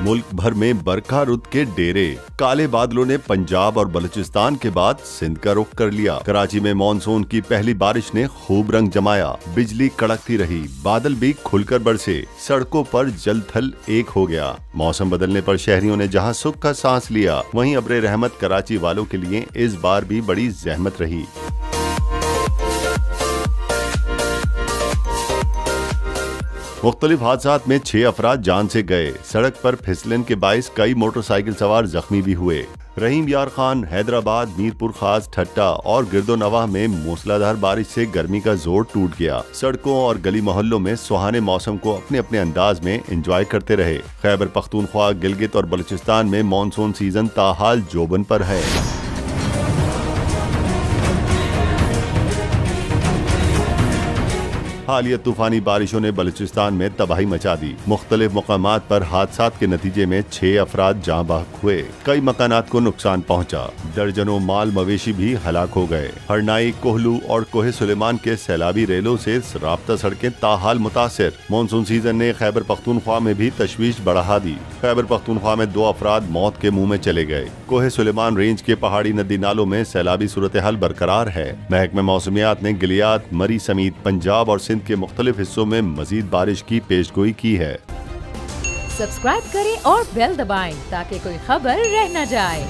मुल्क भर में बरखा रुत के डेरे। काले बादलों ने पंजाब और बलूचिस्तान के बाद सिंध का रुख कर लिया। कराची में मानसून की पहली बारिश ने खूब रंग जमाया। बिजली कड़कती रही, बादल भी खुलकर बरसे, सड़कों पर जल थल एक हो गया। मौसम बदलने पर शहरियों ने जहां सुख का सांस लिया, वहीं अब्रे रहमत कराची वालों के लिए इस बार भी बड़ी जहमत रही। मुख्तलिफ हादसात में 6 अफराद जान से गए। सड़क पर फिसलन के बाइस कई मोटरसाइकिल सवार जख्मी भी हुए। रहीम यार खान, हैदराबाद, मीरपुर खास, ठट्टा और गिरदोनवाह में मूसलाधार बारिश से गर्मी का जोर टूट गया। सड़कों और गली मोहल्लों में सुहाने मौसम को अपने अपने अंदाज में एंजॉय करते रहे। खैबर पख्तूनख्वा, गिलगित और बलूचिस्तान में मानसून सीजन ताहाल जोबन पर है। हालिया तूफानी बारिशों ने बलूचिस्तान में तबाही मचा दी। मुख्तलिफ मकामात पर हादसात के नतीजे में 6 अफराद जाँ बहक हुए। कई मकानात को नुकसान पहुंचा। दर्जनों माल मवेशी भी हलाक हो गए। हरनाई, कोहलू और कोहे सुलेमान के सैलाबी रेलों से राब्ता सड़कें ताहाल मुतासिर। मानसून सीजन ने खैबर पख्तूनख्वा में भी तशवीश बढ़ा दी। खैबर पख्तूनख्वा में 2 अफराद मौत के मुंह में चले गए। कोहे सुलेमान रेंज के पहाड़ी नदी नालों में सैलाबी सूरत हाल बरकरार है। महकमा मौसमियात ने गिलियात, मरी समेत पंजाब और के मुख्तलिफ हिस्सों में मजीद बारिश की पेशगोई की है। सब्सक्राइब करें और बेल दबाएं ताकि कोई खबर रह न जाए।